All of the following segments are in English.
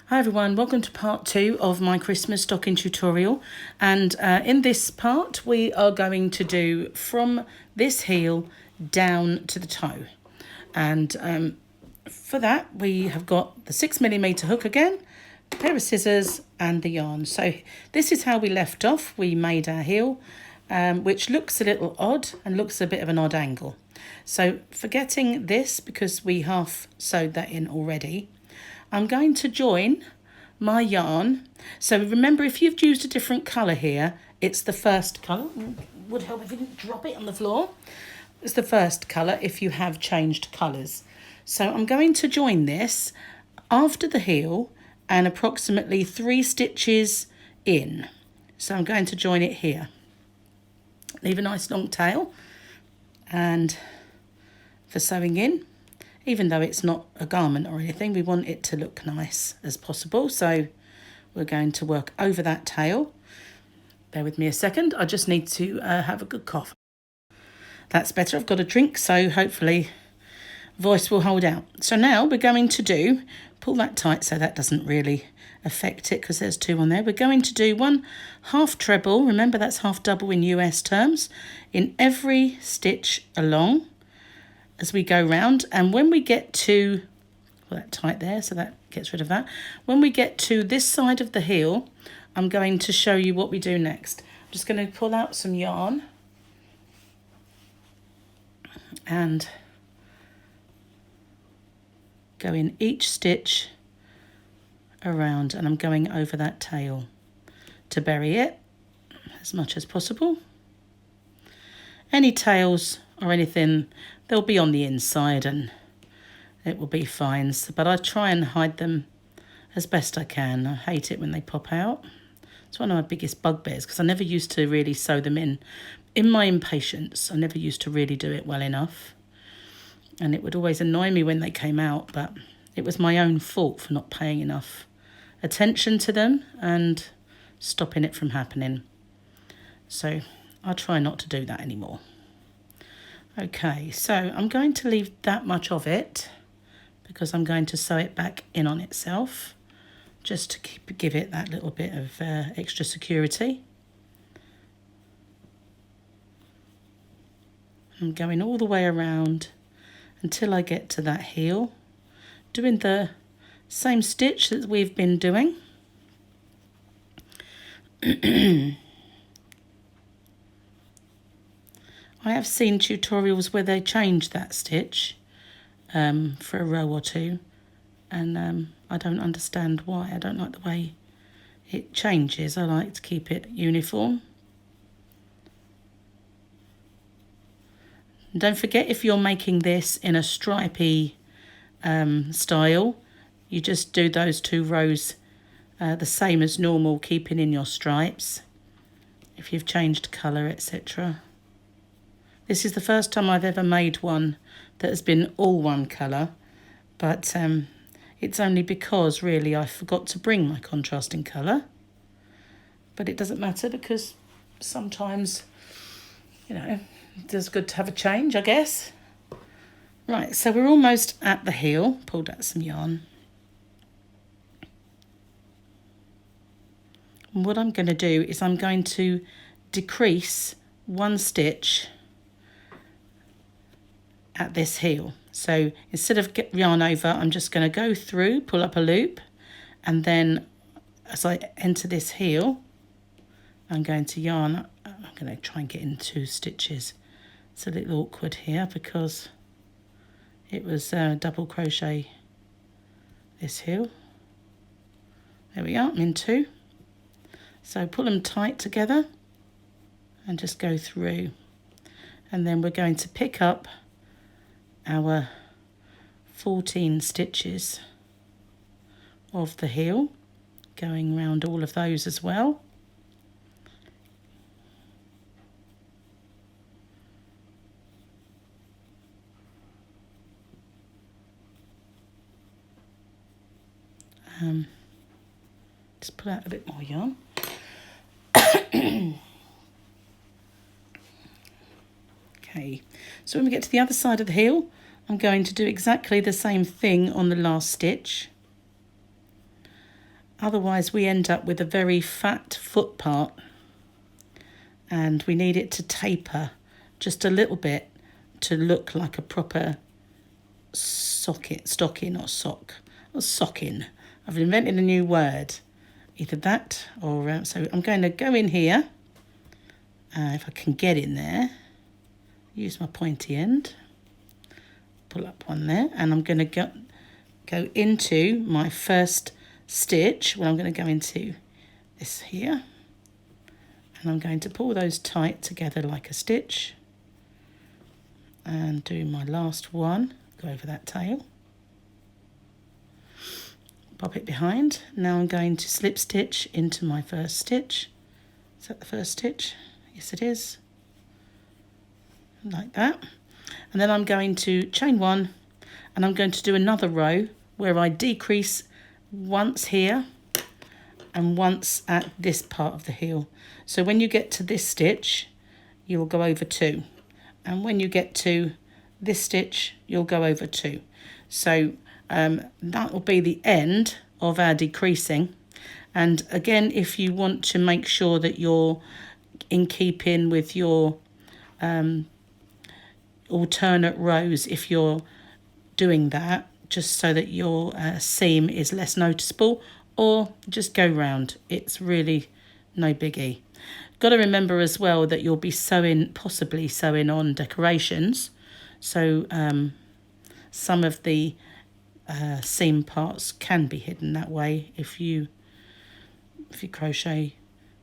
Hi everyone, welcome to part 2 of my Christmas stocking tutorial, and in this part we are going to do from this heel down to the toe, and for that we have got the 6mm hook again, a pair of scissors and the yarn. So this is how we left off. We made our heel, which looks a little odd and looks a bit of an odd angle. So forgetting this, because we half sewed that in already, I'm going to join my yarn. So remember, if you've used a different colour here, it's the first colour. Would help if you didn't drop it on the floor. It's the first colour if you have changed colours. So I'm going to join this after the heel and approximately 3 stitches in. So I'm going to join it here. Leave a nice long tail, and for sewing in, even though it's not a garment or anything, we want it to look nice as possible. So we're going to work over that tail. Bear with me a second. I just need to have a good cough. That's better. I've got a drink, so hopefully voice will hold out. So now we're going to pull that tight so that doesn't really affect it, because there's 2 on there. We're going to do 1 half treble. Remember, that's half double in US terms, in every stitch along as we go round. And when we get to, well, that tight there, so that gets rid of that. When we get to this side of the heel, I'm going to show you what we do next. I'm just going to pull out some yarn and go in each stitch around, and I'm going over that tail to bury it as much as possible. Any tails or anything, they'll be on the inside and it will be fine. But I try and hide them as best I can. I hate it when they pop out. It's one of my biggest bugbears, because I never used to really sew them in. In my impatience, I never used to really do it well enough. And it would always annoy me when they came out, but it was my own fault for not paying enough attention to them and stopping it from happening. So I try not to do that anymore. Okay, so I'm going to leave that much of it because I'm going to sew it back in on itself, just to give it that little bit of extra security. I'm going all the way around until I get to that heel, doing the same stitch that we've been doing. I have seen tutorials where they change that stitch for a row or 2, and I don't understand why. I don't like the way it changes. I like to keep it uniform. And don't forget, if you're making this in a stripy style, you just do those 2 rows the same as normal, keeping in your stripes if you've changed colour, etc. This is the first time I've ever made one that has been all one colour, but it's only because really I forgot to bring my contrasting colour. But it doesn't matter, because sometimes, you know, it's good to have a change, I guess. Right, so we're almost at the heel. Pulled out some yarn. And what I'm going to do is I'm going to decrease 1 stitch at this heel. So instead of get yarn over, I'm just going to go through, pull up a loop, and then as I enter this heel, I'm going to yarn. I'm going to try and get in 2 stitches. It's a little awkward here because it was double crochet this heel. There we are, I'm in 2. So pull them tight together and just go through. And then we're going to pick up our 14 stitches of the heel, going around all of those as well. Just pull out a bit more yarn. Okay, so when we get to the other side of the heel, I'm going to do exactly the same thing on the last stitch. Otherwise we end up with a very fat foot part, and we need it to taper just a little bit to look like a proper stocking. I've invented a new word, either that or so I'm going to go in here, if I can get in there, use my pointy end, pull up one there, and I'm going to go into my first stitch. Well, I'm going to go into this here, and I'm going to pull those tight together like a stitch and do my last one, go over that tail, pop it behind. Now I'm going to slip stitch into my first stitch. Is that the first stitch? Yes it is, like that. And then I'm going to chain one, and I'm going to do another row where I decrease once here and once at this part of the heel. So when you get to this stitch, you'll go over two, and when you get to this stitch, you'll go over two. So that will be the end of our decreasing. And again, if you want to make sure that you're in keeping with your alternate rows, if you're doing that, just so that your seam is less noticeable, or just go round, it's really no biggie. Got to remember as well that you'll be possibly sewing on decorations, so some of the seam parts can be hidden that way. If you crochet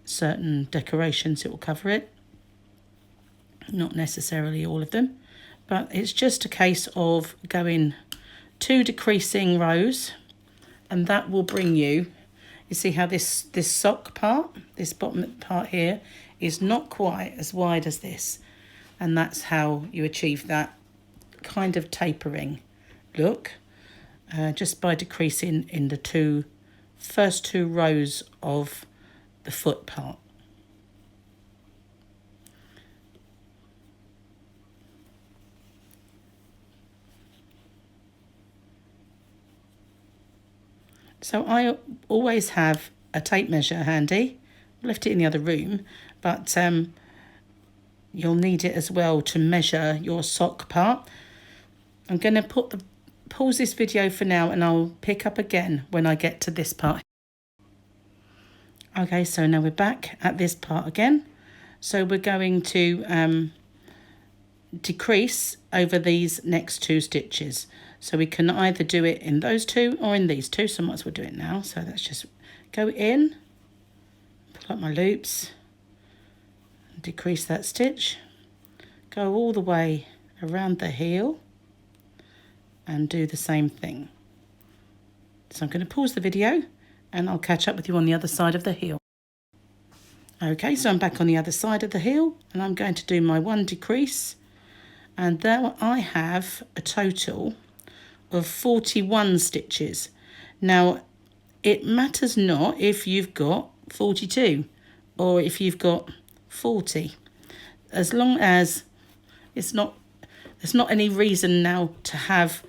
certain decorations, it will cover it, not necessarily all of them, but it's just a case of going 2 decreasing rows, and that will bring you see how this sock part, this bottom part here, is not quite as wide as this, and that's how you achieve that kind of tapering look, just by decreasing in the first two rows of the foot part. So I always have a tape measure handy. I left it in the other room, but you'll need it as well to measure your sock part. I'm going to pause this video for now, and I'll pick up again when I get to this part. Okay, so now we're back at this part again. So we're going to decrease over these next 2 stitches. So we can either do it in those 2 or in these 2, so I might as well do it now. So let's just go in, pull up my loops, decrease that stitch, go all the way around the heel, and do the same thing. So I'm going to pause the video, and I'll catch up with you on the other side of the heel. Okay, so I'm back on the other side of the heel, and I'm going to do my 1 decrease, and there I have a total of 41 stitches. Now it matters not if you've got 42 or if you've got 40, as long as there's not any reason now to have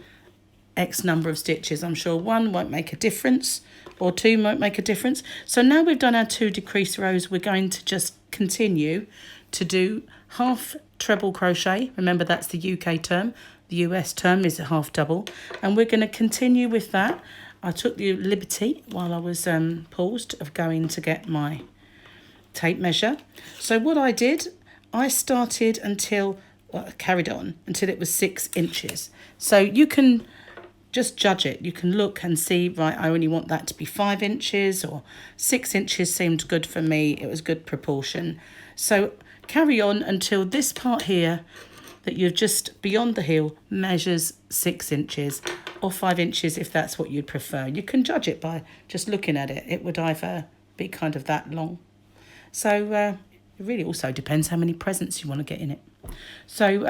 X number of stitches. I'm sure 1 won't make a difference, or 2 won't make a difference. So now we've done our 2 decrease rows, we're going to just continue to do half treble crochet. Remember, that's the UK term. The US term is a half double, and we're going to continue with that. I took the liberty while I was paused of going to get my tape measure. So what I did, I started carried on until it was 6 inches. So you can just judge it. You can look and see, right, I only want that to be 5 inches, or 6 inches seemed good for me. It was good proportion. So carry on until this part here that you're just beyond the heel measures 6 inches, or 5 inches if that's what you'd prefer. You can judge it by just looking at it. It would either be kind of that long. So it really also depends how many presents you want to get in it. So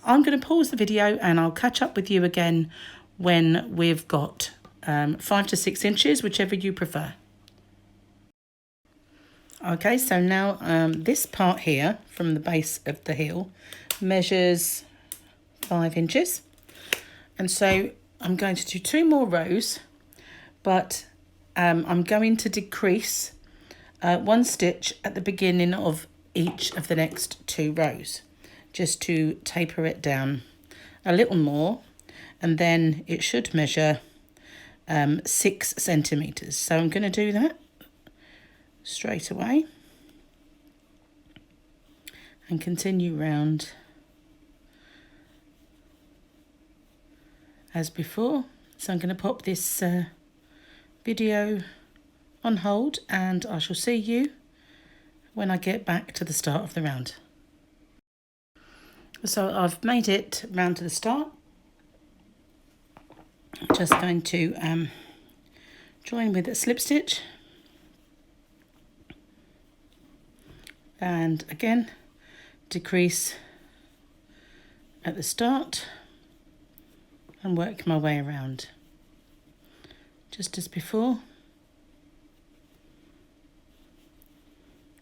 I'm going to pause the video, and I'll catch up with you again when we've got 5 to 6 inches, whichever you prefer. Okay, so now this part here from the base of the heel measures 5 inches, and so I'm going to do 2 more rows, but I'm going to decrease 1 stitch at the beginning of each of the next 2 rows, just to taper it down a little more, and then it should measure 6 centimeters. So I'm going to do that straight away and continue round as before. So I'm going to pop this video on hold, and I shall see you when I get back to the start of the round. So I've made it round to the start. I'm just going to join with a slip stitch, and again decrease at the start and work my way around just as before.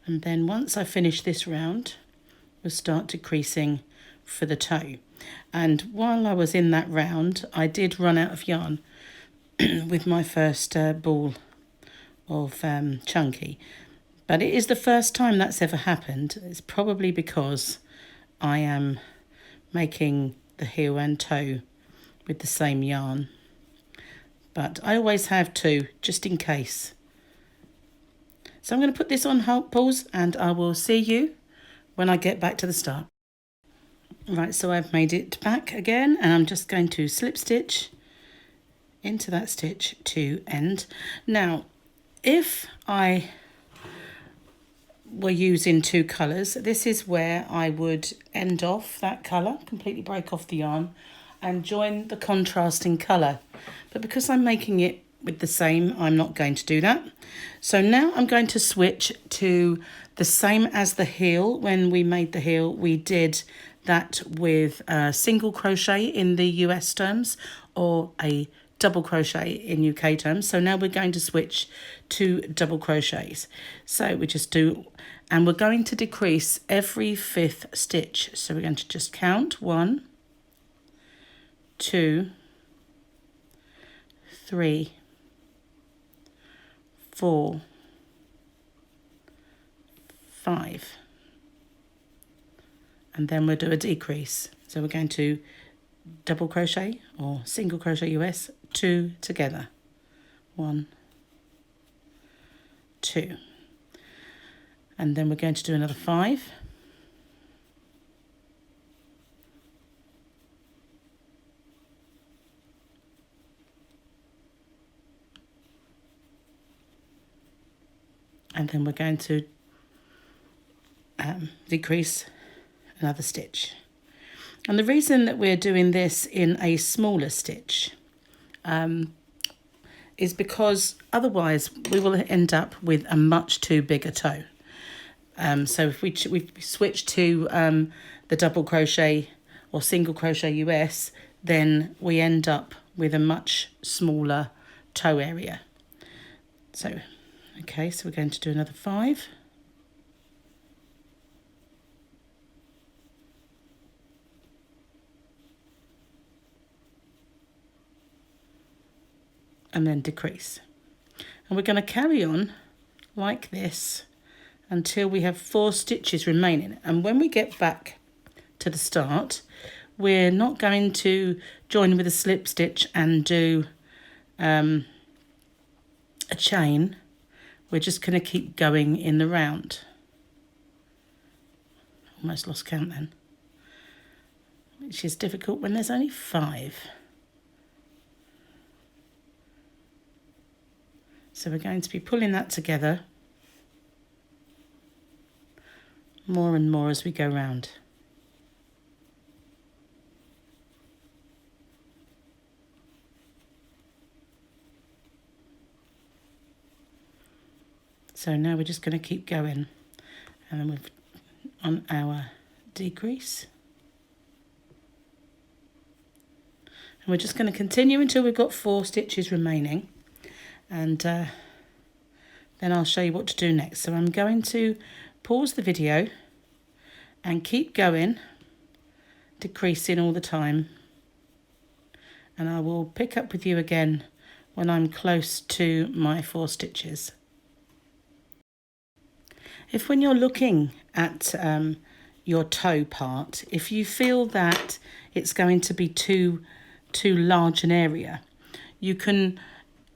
And then once I finish this round, we'll start decreasing for the toe. And while I was in that round, I did run out of yarn with my first ball of chunky. But it is the first time that's ever happened. It's probably because I am making the heel and toe with the same yarn. But I always have 2, just in case. So I'm going to put this on pause, and I will see you when I get back to the start. Right, so I've made it back again, and I'm just going to slip stitch into that stitch to end. Now, if I were using 2 colours, this is where I would end off that colour, completely break off the yarn and join the contrasting colour. But because I'm making it with the same, I'm not going to do that. So now I'm going to switch to the same as the heel. When we made the heel, we did that with a single crochet in the US terms, or a double crochet in UK terms. So now we're going to switch to double crochets. So we just do, and we're going to decrease every 5th stitch. So we're going to just count 1, 2, 3, 4, 5, and then we'll do a decrease. So we're going to double crochet or single crochet US, 2 together, 1, 2, and then we're going to do another 5, and then we're going to decrease another stitch. And the reason that we're doing this in a smaller stitch is because otherwise we will end up with a much too big a toe. So if we switch to the double crochet or single crochet US, then we end up with a much smaller toe area. So okay, so we're going to do another 5. And then decrease. And we're going to carry on like this until we have 4 stitches remaining. And when we get back to the start, we're not going to join with a slip stitch and do a chain. We're just going to keep going in the round. Almost lost count then, which is difficult when there's only 5. So we're going to be pulling that together more and more as we go round. So now we're just going to keep going, and then we've on our decrease, and we're just going to continue until we've got 4 stitches remaining, and then I'll show you what to do next. So I'm going to pause the video and keep going, decreasing all the time, and I will pick up with you again when I'm close to my 4 stitches. If when you're looking at your toe part, if you feel that it's going to be too large an area, you can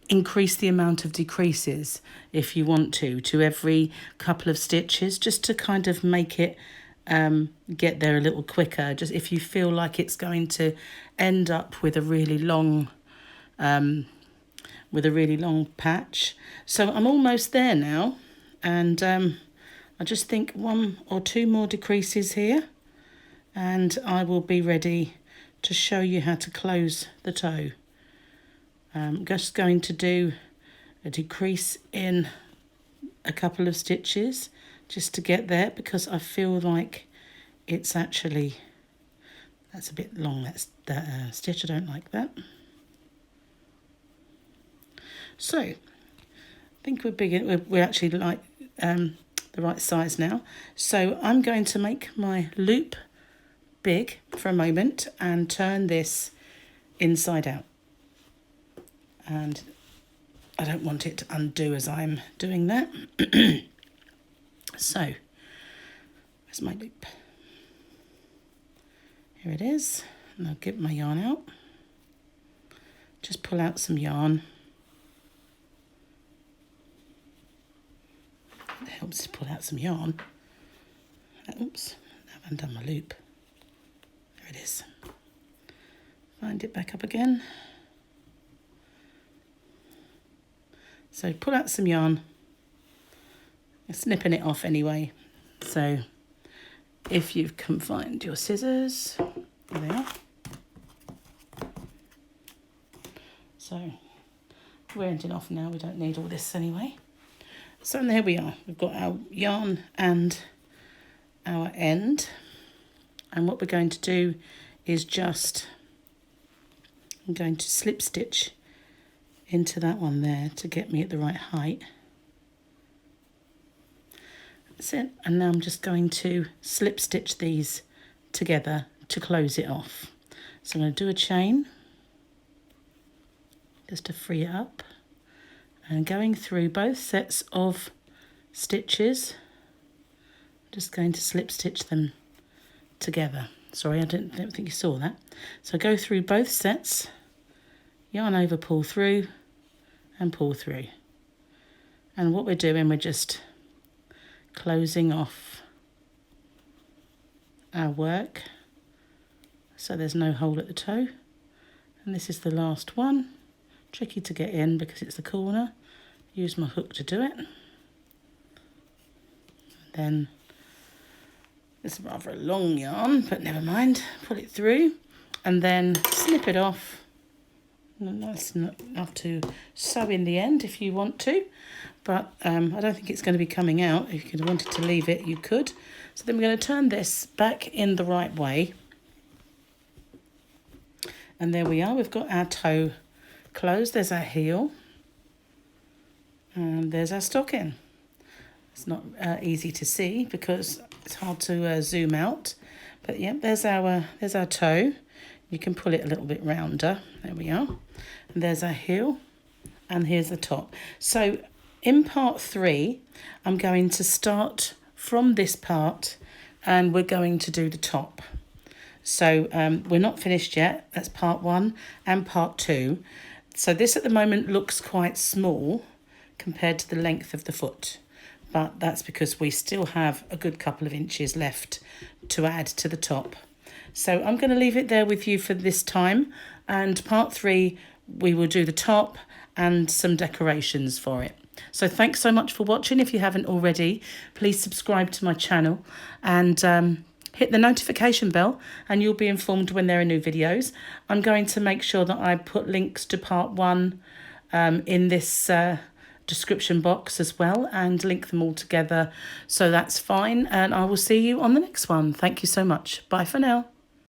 increase the amount of decreases if you want to every couple of stitches, just to kind of make it get there a little quicker. Just if you feel like it's going to end up with a really long patch. So I'm almost there now, and I just think 1 or 2 more decreases here, and I will be ready to show you how to close the toe. I'm just going to do a decrease in a couple of stitches just to get there, because I feel like it's actually, that's a bit long, that stitch, I don't like that. So I think we're actually like the right size now. So I'm going to make my loop big for a moment and turn this inside out. And I don't want it to undo as I'm doing that. So, where's my loop? Here it is. And I'll get my yarn out. Just pull out some yarn. It helps to pull out some yarn. Oops, I haven't done my loop. There it is. Find it back up again. So pull out some yarn. You're snipping it off anyway. So if you can find your scissors, there they are. So we're ending off now. We don't need all this anyway. So there we are. We've got our yarn and our end. And what we're going to do is I'm going to slip stitch into that one there to get me at the right height. That's it. And now I'm just going to slip stitch these together to close it off. So I'm going to do a chain just to free it up, and going through both sets of stitches, I'm just going to slip stitch them together. Sorry, I don't think you saw that. So go through both sets, yarn over, pull through and pull through. And what we're doing, we're just closing off our work so there's no hole at the toe. And this is the last one. Tricky to get in because it's the corner. Use my hook to do it. Then it's rather a long yarn, but never mind. Pull it through and then snip it off. Nice enough to sew in the end if you want to, but I don't think it's going to be coming out. If you wanted to leave it, you could. So then we're going to turn this back in the right way. And there we are. We've got our toe closed. There's our heel. And there's our stocking. It's not easy to see because it's hard to zoom out. But yeah, there's our toe. You can pull it a little bit rounder. There we are. And there's our heel. And here's the top. So in part 3, I'm going to start from this part and we're going to do the top. So we're not finished yet. That's part 1 and part 2. So this at the moment looks quite small compared to the length of the foot. But that's because we still have a good couple of inches left to add to the top. So I'm going to leave it there with you for this time, and part 3 we will do the top and some decorations for it. So thanks so much for watching. If you haven't already, please subscribe to my channel and hit the notification bell and you'll be informed when there are new videos. I'm going to make sure that I put links to part 1 in this description box as well and link them all together, so that's fine, and I will see you on the next one. Thank you so much. Bye for now.